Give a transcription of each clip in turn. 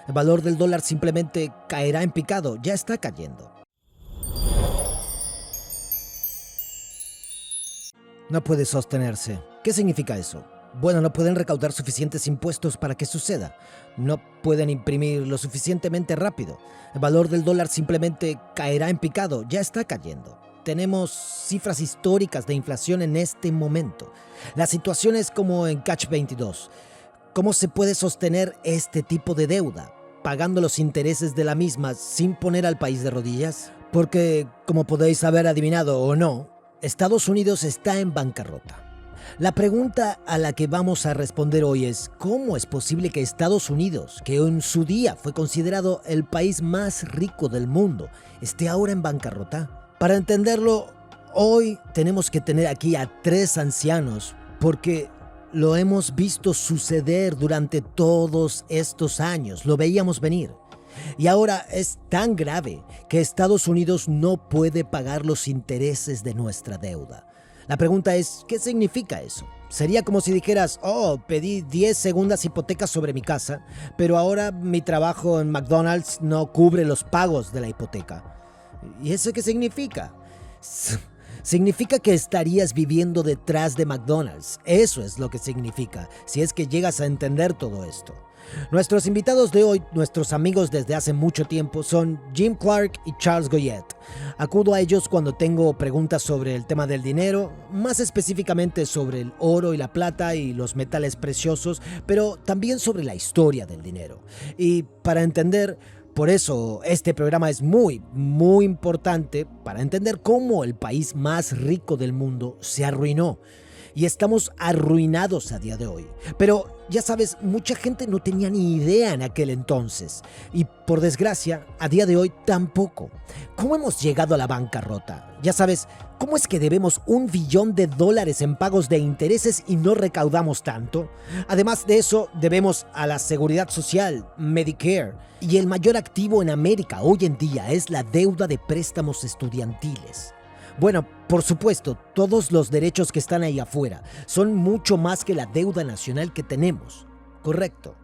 El valor del dólar simplemente caerá en picado, ya está cayendo. No puede sostenerse. ¿Qué significa eso? Bueno, no pueden recaudar suficientes impuestos para que suceda. No pueden imprimir lo suficientemente rápido. El valor del dólar simplemente caerá en picado, ya está cayendo. Tenemos cifras históricas de inflación en este momento. La situación es como en Catch 22. ¿Cómo se puede sostener este tipo de deuda, pagando los intereses de la misma sin poner al país de rodillas? Porque, como podéis haber adivinado o no, Estados Unidos está en bancarrota. La pregunta a la que vamos a responder hoy es: ¿cómo es posible que Estados Unidos, que en su día fue considerado el país más rico del mundo, esté ahora en bancarrota? Para entenderlo, hoy tenemos que tener aquí a tres ancianos, porque lo hemos visto suceder durante todos estos años, lo veíamos venir. Y ahora es tan grave que Estados Unidos no puede pagar los intereses de nuestra deuda. La pregunta es, ¿qué significa eso? Sería como si dijeras: oh, pedí 10 segundas hipotecas sobre mi casa, pero ahora mi trabajo en McDonald's no cubre los pagos de la hipoteca. ¿Y eso qué significa? Significa que estarías viviendo detrás de McDonald's. Eso es lo que significa, si es que llegas a entender todo esto. Nuestros invitados de hoy, nuestros amigos desde hace mucho tiempo, son Jim Clark y Charles Goyette. Acudo a ellos cuando tengo preguntas sobre el tema del dinero, más específicamente sobre el oro y la plata y los metales preciosos, pero también sobre la historia del dinero. Y para entender, por eso este programa es muy importante para entender cómo el país más rico del mundo se arruinó. Y estamos arruinados a día de hoy. Pero ya sabes, mucha gente no tenía ni idea en aquel entonces. Y por desgracia, a día de hoy tampoco. ¿Cómo hemos llegado a la bancarrota? Ya sabes, ¿cómo es que debemos $1 billón en pagos de intereses y no recaudamos tanto? Además de eso, debemos a la Seguridad Social, Medicare. Y el mayor activo en América hoy en día es la deuda de préstamos estudiantiles. Bueno, por supuesto, todos los derechos que están ahí afuera son mucho más que la deuda nacional que tenemos. Correcto.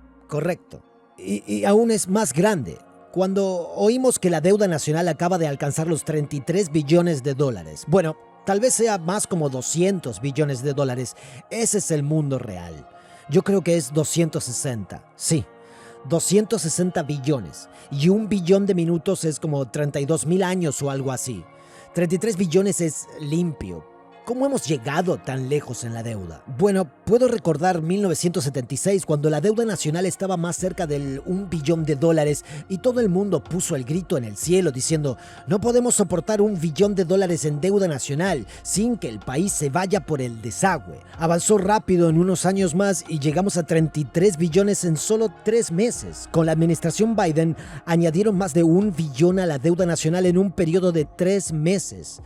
Y aún es más grande. Cuando oímos que la deuda nacional acaba de alcanzar los $33 billones, bueno, tal vez sea más como $200 billones. Ese es el mundo real. Yo creo que es 260, sí. 260 billones. Y 1 billón de minutos es como 32,000 años o algo así. 33 billones es limpio. ¿Cómo hemos llegado tan lejos en la deuda? Bueno, puedo recordar 1976, cuando la deuda nacional estaba más cerca del $1 billón y todo el mundo puso el grito en el cielo diciendo: no podemos soportar $1 billón en deuda nacional sin que el país se vaya por el desagüe. Avanzó rápido en unos años más y llegamos a 33 billones en solo 3 meses. Con la administración Biden añadieron más de $1 billón a la deuda nacional en un periodo de 3 meses.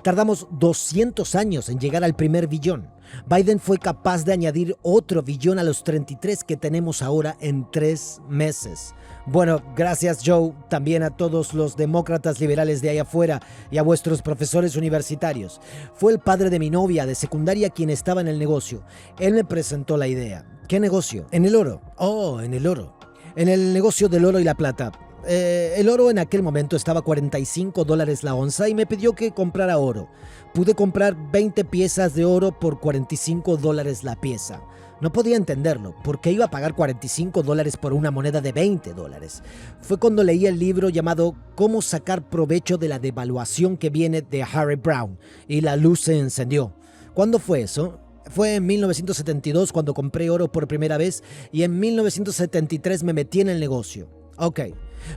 Tardamos 200 años en llegar al primer billón. Biden fue capaz de añadir otro billón a los 33 que tenemos ahora en 3 meses. Bueno, gracias Joe, también a todos los demócratas liberales de ahí afuera y a vuestros profesores universitarios. Fue el padre de mi novia de secundaria quien estaba en el negocio. Él me presentó la idea. ¿Qué negocio? En el oro. Oh, en el oro. En el negocio del oro y la plata. El oro en aquel momento estaba a $45 la onza y me pidió que comprara oro. Pude comprar 20 piezas de oro por $45 la pieza. No podía entenderlo, porque iba a pagar $45 por una moneda de $20. Fue cuando leí el libro llamado Cómo sacar provecho de la devaluación que viene, de Harry Brown, y la luz se encendió. ¿Cuándo fue eso? Fue en 1972 cuando compré oro por primera vez y en 1973 me metí en el negocio. Ok,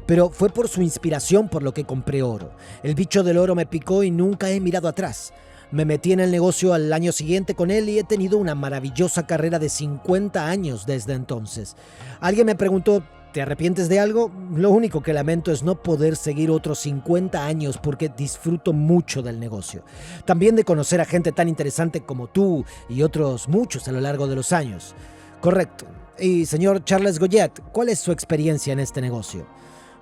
pero fue por su inspiración por lo que compré oro. El bicho del oro me picó y nunca he mirado atrás. Me metí en el negocio al año siguiente con él y he tenido una maravillosa carrera de 50 años desde entonces. Alguien me preguntó: ¿te arrepientes de algo? Lo único que lamento es no poder seguir otros 50 años porque disfruto mucho del negocio. También de conocer a gente tan interesante como tú y otros muchos a lo largo de los años. Correcto. Y señor Charles Goyette, ¿cuál es su experiencia en este negocio?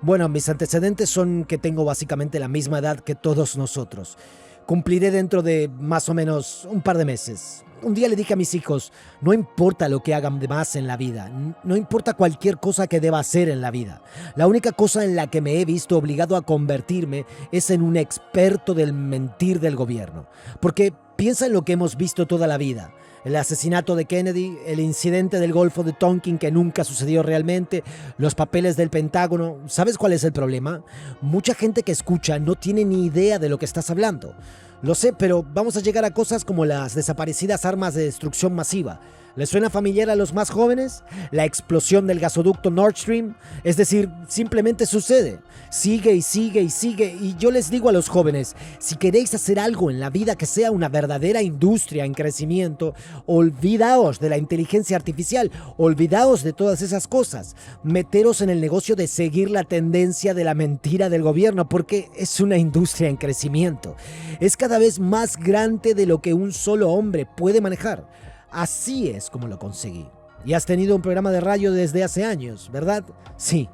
Bueno, mis antecedentes son que tengo básicamente la misma edad que todos nosotros. Cumpliré dentro de más o menos un par de meses. Un día le dije a mis hijos, no importa lo que hagan de más en la vida, no importa cualquier cosa que deba hacer en la vida. La única cosa en la que me he visto obligado a convertirme es en un experto del mentir del gobierno. Porque piensa en lo que hemos visto toda la vida. El asesinato de Kennedy, el incidente del Golfo de Tonkin que nunca sucedió realmente, los papeles del Pentágono. ¿Sabes cuál es el problema? Mucha gente que escucha no tiene ni idea de lo que estás hablando. Lo sé, pero vamos a llegar a cosas como las desaparecidas armas de destrucción masiva. ¿Les suena familiar a los más jóvenes? La explosión del gasoducto Nord Stream. Es decir, simplemente sucede. Sigue y sigue y sigue. Y yo les digo a los jóvenes, si queréis hacer algo en la vida que sea una verdadera industria en crecimiento, olvidaos de la inteligencia artificial, olvidaos de todas esas cosas. Meteros en el negocio de seguir la tendencia de la mentira del gobierno, porque es una industria en crecimiento. Es cada vez más grande de lo que un solo hombre puede manejar. Así es como lo conseguí. Y has tenido un programa de radio desde hace años, ¿verdad? Sí.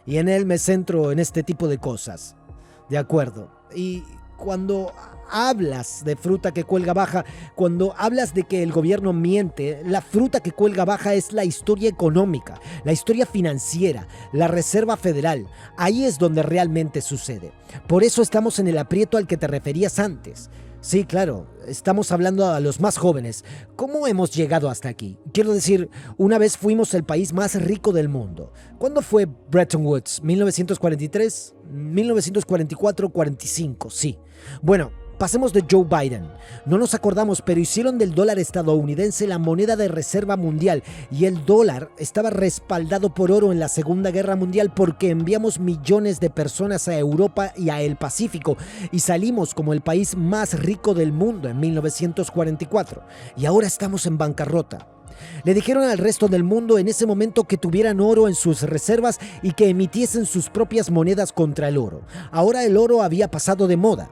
Y en él me centro en este tipo de cosas. De acuerdo. Y cuando hablas de fruta que cuelga baja, cuando hablas de que el gobierno miente, la fruta que cuelga baja es la historia económica, la historia financiera, la Reserva Federal. Ahí es donde realmente sucede. Por eso estamos en el aprieto al que te referías antes. Sí, claro, estamos hablando a los más jóvenes. ¿Cómo hemos llegado hasta aquí? Quiero decir, una vez fuimos el país más rico del mundo. ¿Cuándo fue Bretton Woods? ¿1943? ¿1944-45? Sí. Bueno, pasemos de Joe Biden. No nos acordamos, pero hicieron del dólar estadounidense la moneda de reserva mundial y el dólar estaba respaldado por oro en la Segunda Guerra Mundial porque enviamos millones de personas a Europa y a el Pacífico y salimos como el país más rico del mundo en 1944 y ahora estamos en bancarrota. Le dijeron al resto del mundo en ese momento que tuvieran oro en sus reservas y que emitiesen sus propias monedas contra el oro. Ahora el oro había pasado de moda.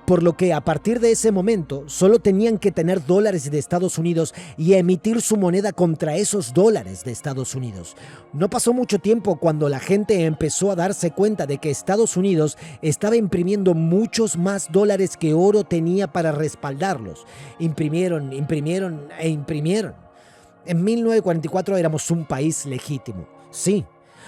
Por lo que a partir de ese momento solo tenían que tener dólares de Estados Unidos y emitir su moneda contra esos dólares de Estados Unidos. No pasó mucho tiempo cuando la gente empezó a darse cuenta de que Estados Unidos estaba imprimiendo muchos más dólares que oro tenía para respaldarlos. Imprimieron e imprimieron. En 1944 éramos un país legítimo. Sí,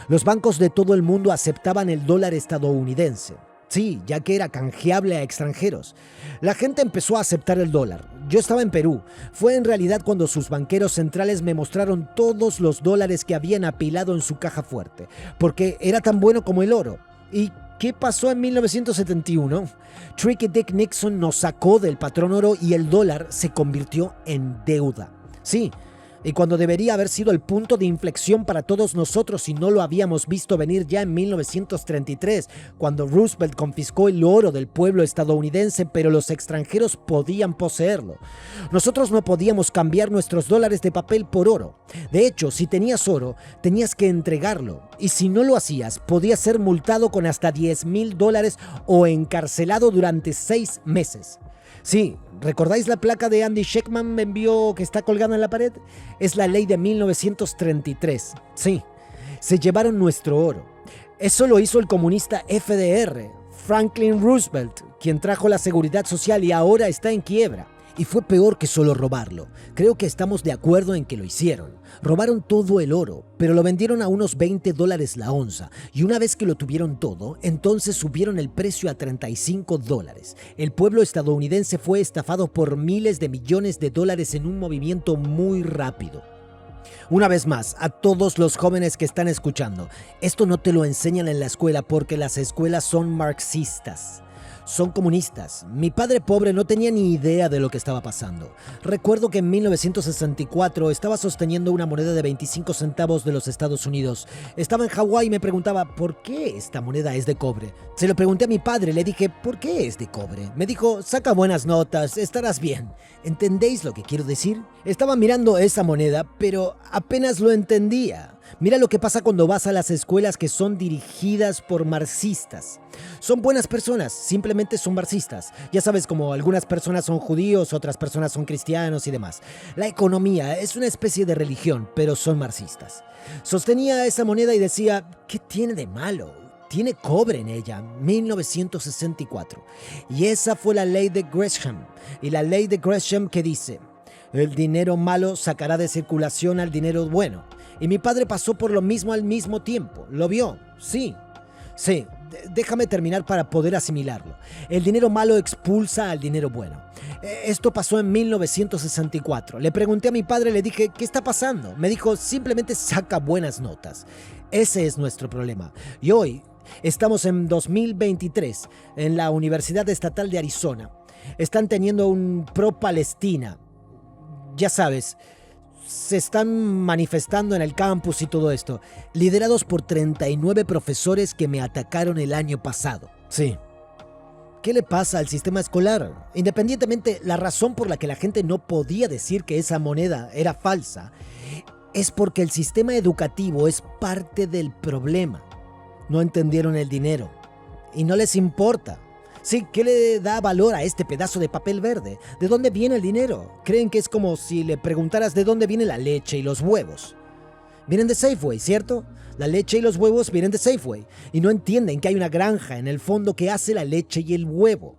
los bancos de todo el mundo aceptaban el dólar estadounidense. Sí, ya que era canjeable a extranjeros. La gente empezó a aceptar el dólar. Yo estaba en Perú. Fue en realidad cuando sus banqueros centrales me mostraron todos los dólares que habían apilado en su caja fuerte, porque era tan bueno como el oro. ¿Y qué pasó en 1971? Tricky Dick Nixon nos sacó del patrón oro y el dólar se convirtió en deuda. Sí. Y cuando debería haber sido el punto de inflexión para todos nosotros si no lo habíamos visto venir ya en 1933, cuando Roosevelt confiscó el oro del pueblo estadounidense, pero los extranjeros podían poseerlo. Nosotros no podíamos cambiar nuestros dólares de papel por oro. De hecho, si tenías oro, tenías que entregarlo. Y si no lo hacías, podías ser multado con hasta $10,000 o encarcelado durante 6 meses. Sí, ¿recordáis la placa de Andy Sheckman me envió que está colgada en la pared? Es la ley de 1933. Sí, se llevaron nuestro oro. Eso lo hizo el comunista FDR, Franklin Roosevelt, quien trajo la seguridad social y ahora está en quiebra. Y fue peor que solo robarlo. Creo que estamos de acuerdo en que lo hicieron. Robaron todo el oro, pero lo vendieron a unos $20 la onza. Y una vez que lo tuvieron todo, entonces subieron el precio a $35. El pueblo estadounidense fue estafado por miles de millones de dólares en un movimiento muy rápido. Una vez más, a todos los jóvenes que están escuchando, esto no te lo enseñan en la escuela porque las escuelas son marxistas. Son comunistas. Mi padre pobre no tenía ni idea de lo que estaba pasando. Recuerdo que en 1964 estaba sosteniendo una moneda de 25 centavos de los Estados Unidos. Estaba en Hawái y me preguntaba, ¿por qué esta moneda es de cobre? Se lo pregunté a mi padre, le dije, ¿por qué es de cobre? Me dijo, saca buenas notas, estarás bien. ¿Entendéis lo que quiero decir? Estaba mirando esa moneda, pero apenas lo entendía. Mira lo que pasa cuando vas a las escuelas que son dirigidas por marxistas. Son buenas personas, simplemente son marxistas. Ya sabes, como algunas personas son judíos, otras personas son cristianos y demás. La economía es una especie de religión, pero son marxistas. Sostenía esa moneda y decía, ¿qué tiene de malo? tiene cobre en ella, 1964. Y esa fue la ley de Gresham. Y la ley de Gresham que dice, el dinero malo sacará de circulación al dinero bueno. Y mi padre pasó por lo mismo al mismo tiempo. ¿Lo vio? Sí. Sí, déjame terminar para poder asimilarlo. El dinero malo expulsa al dinero bueno. Esto pasó en 1964. Le pregunté a mi padre, le dije, ¿qué está pasando? Me dijo, simplemente saca buenas notas. Ese es nuestro problema. Y hoy estamos en 2023 en la Universidad Estatal de Arizona. Están teniendo un pro-Palestina. Ya sabes, se están manifestando en el campus y todo esto, liderados por 39 profesores que me atacaron el año pasado. Sí. ¿Qué le pasa al sistema escolar? Independientemente, la razón por la que la gente no podía decir que esa moneda era falsa es porque el sistema educativo es parte del problema. No entendieron el dinero y no les importa. Sí, ¿qué le da valor a este pedazo de papel verde? ¿De dónde viene el dinero? Creen que es como si le preguntaras de dónde viene la leche y los huevos. Vienen de Safeway, ¿cierto? La leche y los huevos vienen de Safeway. Y no entienden que hay una granja en el fondo que hace la leche y el huevo.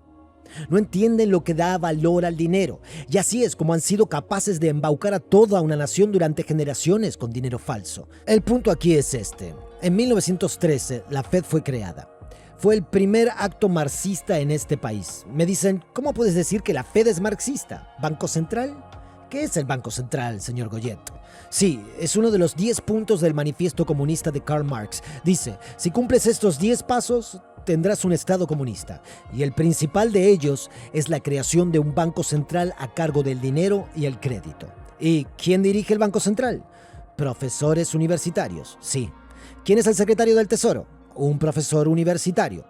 No entienden lo que da valor al dinero. Y así es como han sido capaces de embaucar a toda una nación durante generaciones con dinero falso. El punto aquí es este. En 1913, la Fed fue creada. Fue el primer acto marxista en este país. Me dicen, ¿cómo puedes decir que la Fed es marxista? ¿Banco Central? ¿Qué es el Banco Central, señor Goyet? Sí, es uno de los 10 puntos del manifiesto comunista de Karl Marx. Dice, si cumples estos 10 pasos, tendrás un Estado comunista. Y el principal de ellos es la creación de un Banco Central a cargo del dinero y el crédito. ¿Y quién dirige el Banco Central? Profesores universitarios, sí. ¿Quién es el secretario del Tesoro? Un profesor universitario.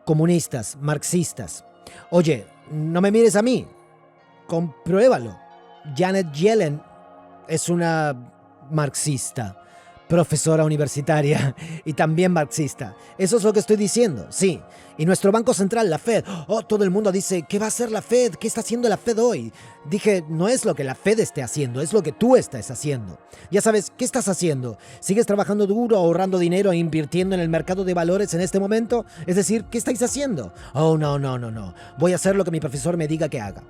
Comunistas, marxistas. Oye, no me mires a mí. Compruébalo. Janet Yellen es una marxista, profesora universitaria y también marxista. Eso es lo que estoy diciendo, sí. Y nuestro Banco Central, la Fed. Oh, todo el mundo dice, ¿qué va a hacer la Fed? ¿Qué está haciendo la Fed hoy? Dije, no es lo que la Fed esté haciendo, es lo que tú estás haciendo. Ya sabes, ¿qué estás haciendo? ¿Sigues trabajando duro, ahorrando dinero e invirtiendo en el mercado de valores en este momento? Es decir, ¿qué estáis haciendo? Oh, no. Voy a hacer lo que mi profesor me diga que haga.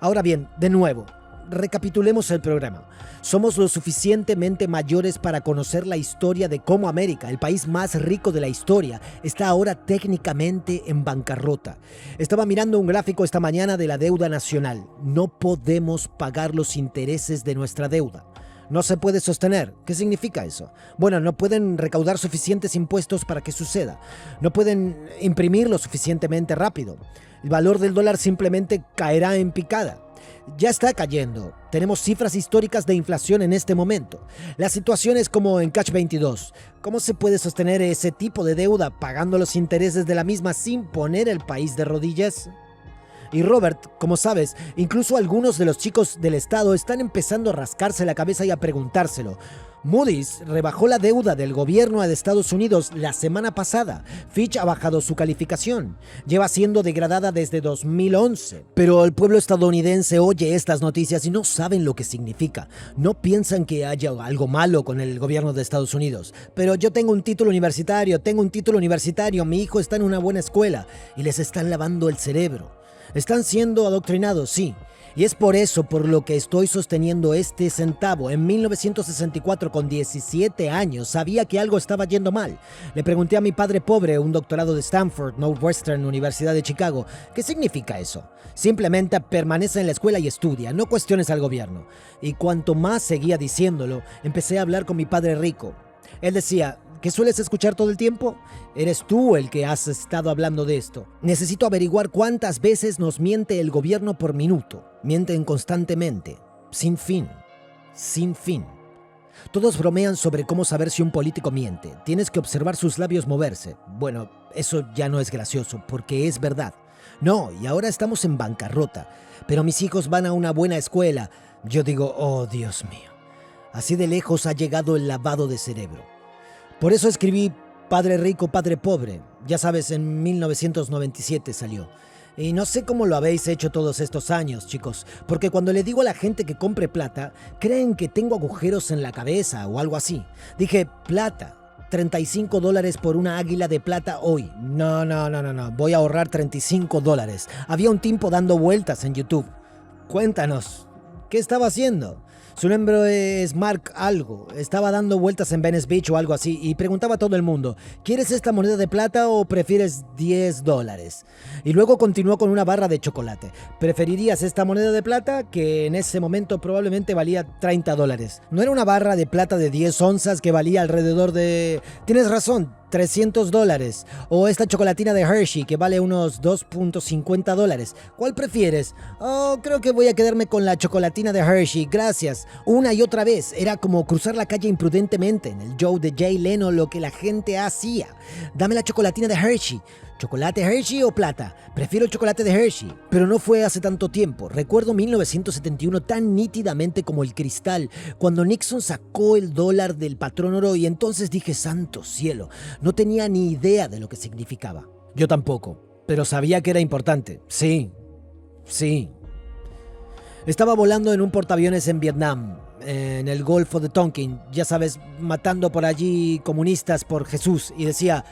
Ahora bien, de nuevo, recapitulemos el programa. Somos lo suficientemente mayores para conocer la historia de cómo América, el país más rico de la historia, está ahora técnicamente en bancarrota. Estaba mirando un gráfico esta mañana de la deuda nacional. No podemos pagar los intereses de nuestra deuda. No se puede sostener. ¿Qué significa eso? Bueno, no pueden recaudar suficientes impuestos para que suceda. No pueden imprimir lo suficientemente rápido. El valor del dólar simplemente caerá en picada. Ya está cayendo. Tenemos cifras históricas de inflación en este momento. La situación es como en Catch 22. ¿Cómo se puede sostener ese tipo de deuda pagando los intereses de la misma sin poner el país de rodillas? Y Robert, como sabes, incluso algunos de los chicos del estado están empezando a rascarse la cabeza y a preguntárselo. Moody's rebajó la deuda del gobierno de Estados Unidos la semana pasada. Fitch ha bajado su calificación. Lleva siendo degradada desde 2011. Pero el pueblo estadounidense oye estas noticias y no saben lo que significa. No piensan que haya algo malo con el gobierno de Estados Unidos. Pero yo tengo un título universitario, mi hijo está en una buena escuela y les están lavando el cerebro. Están siendo adoctrinados, sí. Y es por eso por lo que estoy sosteniendo este centavo. En 1964, con 17 años, sabía que algo estaba yendo mal. Le pregunté a mi padre pobre, un doctorado de Stanford, Northwestern, Universidad de Chicago, ¿qué significa eso? Simplemente permanece en la escuela y estudia, no cuestiones al gobierno. Y cuanto más seguía diciéndolo, empecé a hablar con mi padre rico. Él decía, ¿qué sueles escuchar todo el tiempo? Eres tú el que has estado hablando de esto. Necesito averiguar cuántas veces nos miente el gobierno por minuto. Mienten constantemente, sin fin. Todos bromean sobre cómo saber si un político miente. Tienes que observar sus labios moverse. Bueno, eso ya no es gracioso, porque es verdad. No, y ahora estamos en bancarrota. Pero mis hijos van a una buena escuela. Yo digo, oh Dios mío. Así de lejos ha llegado el lavado de cerebro. Por eso escribí Padre Rico, Padre Pobre. Ya sabes, en 1997 salió. Y no sé cómo lo habéis hecho todos estos años, chicos, porque cuando le digo a la gente que compre plata, creen que tengo agujeros en la cabeza o algo así. Dije, plata, $35 por una águila de plata hoy. No. Voy a ahorrar $35. Había un tipo dando vueltas en YouTube. Cuéntanos, ¿qué estaba haciendo? Su nombre es Mark algo. Estaba dando vueltas en Venice Beach o algo así y preguntaba a todo el mundo, ¿quieres esta moneda de plata o prefieres $10? Y luego continuó con una barra de chocolate. ¿Preferirías esta moneda de plata? Que en ese momento probablemente valía $30. No era una barra de plata de 10 onzas que valía alrededor de... Tienes razón, $300. O esta chocolatina de Hershey que vale unos $2.50. ¿Cuál prefieres? Oh, creo que voy a quedarme con la chocolatina de Hershey, gracias. Una y otra vez, era como cruzar la calle imprudentemente en el show de Jay Leno, lo que la gente hacía. Dame la chocolatina de Hershey. ¿Chocolate Hershey o plata? Prefiero el chocolate de Hershey. Pero no fue hace tanto tiempo. Recuerdo 1971 tan nítidamente como el cristal, cuando Nixon sacó el dólar del patrón oro y entonces dije, santo cielo, no tenía ni idea de lo que significaba. Yo tampoco, pero sabía que era importante. Sí. Estaba volando en un portaaviones en Vietnam, en el Golfo de Tonkin, ya sabes, matando por allí comunistas por Jesús, y decía,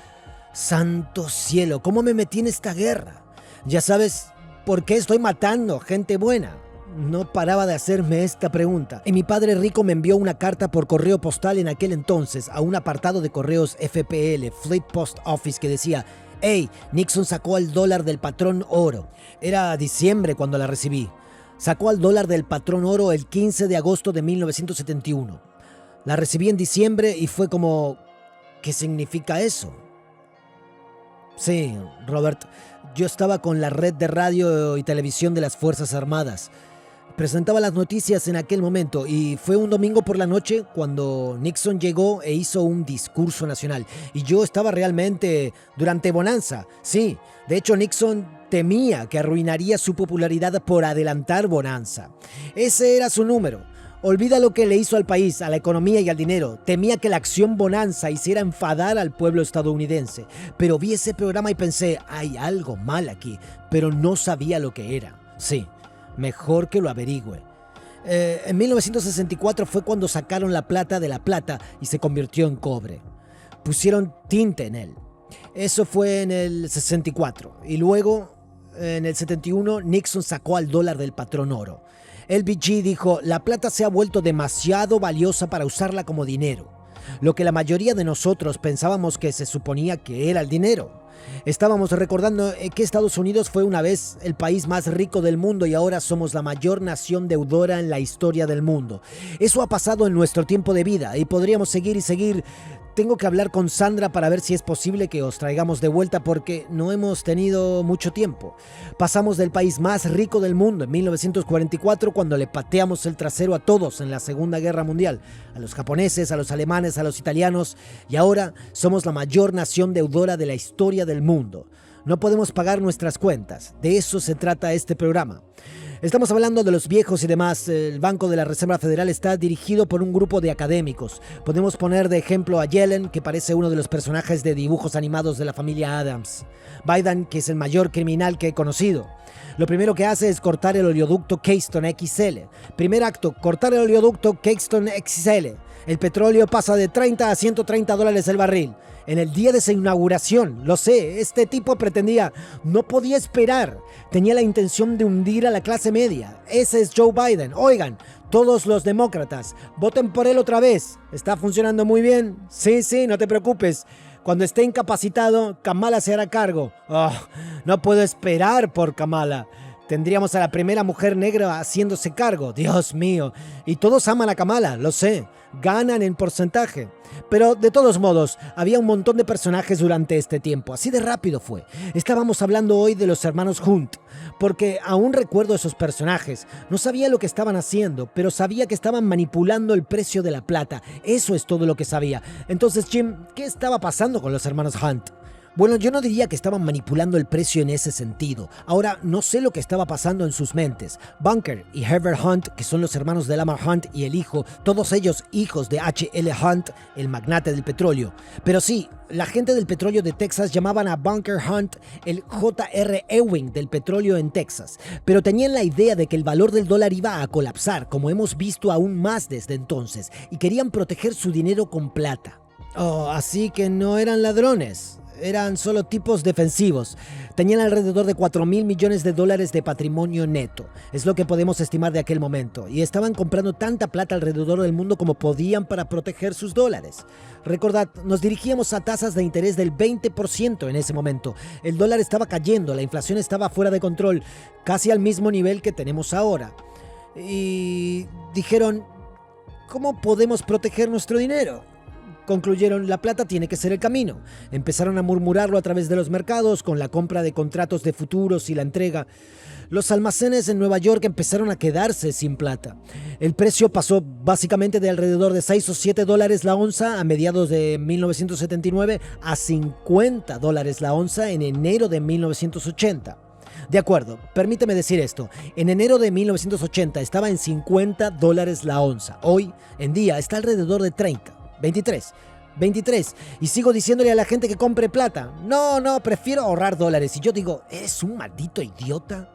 santo cielo, ¿cómo me metí en esta guerra? Ya sabes, ¿por qué estoy matando gente buena? No paraba de hacerme esta pregunta. Y mi padre rico me envió una carta por correo postal en aquel entonces a un apartado de correos FPL, Fleet Post Office, que decía, hey, Nixon sacó al dólar del patrón oro. Era diciembre cuando la recibí. Sacó al dólar del patrón oro el 15 de agosto de 1971. La recibí en diciembre y fue como, ¿qué significa eso? Sí, Robert, yo estaba con la red de radio y televisión de las Fuerzas Armadas. Presentaba las noticias en aquel momento y fue un domingo por la noche cuando Nixon llegó e hizo un discurso nacional. Y yo estaba realmente durante bonanza. Sí, de hecho Nixon temía que arruinaría su popularidad por adelantar bonanza. Ese era su número. Olvida lo que le hizo al país, a la economía y al dinero. Temía que la acción bonanza hiciera enfadar al pueblo estadounidense. Pero vi ese programa y pensé, hay algo mal aquí, pero no sabía lo que era. Sí, mejor que lo averigüe. En 1964 fue cuando sacaron la plata de la plata y se convirtió en cobre. Pusieron tinte en él. Eso fue en el 64. Y luego, en el 71, Nixon sacó al dólar del patrón oro. LBJ dijo, la plata se ha vuelto demasiado valiosa para usarla como dinero. Lo que la mayoría de nosotros pensábamos que se suponía que era el dinero. Estábamos recordando que Estados Unidos fue una vez el país más rico del mundo y ahora somos la mayor nación deudora en la historia del mundo. Eso ha pasado en nuestro tiempo de vida y podríamos seguir y seguir. Tengo que hablar con Sandra para ver si es posible que os traigamos de vuelta porque no hemos tenido mucho tiempo. Pasamos del país más rico del mundo en 1944 cuando le pateamos el trasero a todos en la Segunda Guerra Mundial, a los japoneses, a los alemanes, a los italianos, y ahora somos la mayor nación deudora de la historia del mundo. No podemos pagar nuestras cuentas. De eso se trata este programa. Estamos hablando de los viejos y demás. El Banco de la Reserva Federal está dirigido por un grupo de académicos. Podemos poner de ejemplo a Yellen, que parece uno de los personajes de dibujos animados de la familia Addams. Biden, que es el mayor criminal que he conocido. Lo primero que hace es cortar el oleoducto Keystone XL. Primer acto, cortar el oleoducto Keystone XL. El petróleo pasa de $30 a $130 el barril. En el día de su inauguración, lo sé, este tipo pretendía, no podía esperar. Tenía la intención de hundir a la clase media. Ese es Joe Biden. Oigan, todos los demócratas, voten por él otra vez. ¿Está funcionando muy bien? Sí, no te preocupes. Cuando esté incapacitado, Kamala se hará cargo. Oh, no puedo esperar por Kamala. Tendríamos a la primera mujer negra haciéndose cargo. Dios mío. Y todos aman a Kamala, lo sé. Ganan en porcentaje. Pero de todos modos, había un montón de personajes durante este tiempo. Así de rápido fue. Estábamos hablando hoy de los hermanos Hunt, porque aún recuerdo esos personajes. No sabía lo que estaban haciendo, pero sabía que estaban manipulando el precio de la plata. Eso es todo lo que sabía. Entonces, Jim, ¿qué estaba pasando con los hermanos Hunt? Bueno, yo no diría que estaban manipulando el precio en ese sentido. Ahora, no sé lo que estaba pasando en sus mentes. Bunker y Herbert Hunt, que son los hermanos de Lamar Hunt y el hijo, todos ellos hijos de H.L. Hunt, el magnate del petróleo. Pero sí, la gente del petróleo de Texas llamaban a Bunker Hunt el J.R. Ewing del petróleo en Texas. Pero tenían la idea de que el valor del dólar iba a colapsar, como hemos visto aún más desde entonces, y querían proteger su dinero con plata. Oh, así que no eran ladrones, eran solo tipos defensivos. Tenían alrededor de 4.000 millones de dólares de patrimonio neto, es lo que podemos estimar de aquel momento, y estaban comprando tanta plata alrededor del mundo como podían para proteger sus dólares. Recordad, nos dirigíamos a tasas de interés del 20% en ese momento. El dólar estaba cayendo, la inflación estaba fuera de control, casi al mismo nivel que tenemos ahora. Y dijeron, ¿cómo podemos proteger nuestro dinero? Concluyeron, la plata tiene que ser el camino. Empezaron a murmurarlo a través de los mercados, con la compra de contratos de futuros y la entrega. Los almacenes en Nueva York empezaron a quedarse sin plata. El precio pasó básicamente de alrededor de 6 o 7 dólares la onza a mediados de 1979 a 50 dólares la onza en enero de 1980. De acuerdo, permíteme decir esto. En enero de 1980 estaba en 50 dólares la onza. Hoy en día está alrededor de 30, 23. Y sigo diciéndole a la gente que compre plata. No, prefiero ahorrar dólares. Y yo digo, ¿eres un maldito idiota?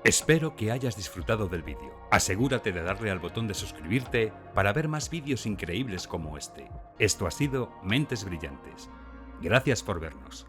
Espero que hayas disfrutado del vídeo. Asegúrate de darle al botón de suscribirte para ver más vídeos increíbles como este. Esto ha sido Mentes Brillantes. Gracias por vernos.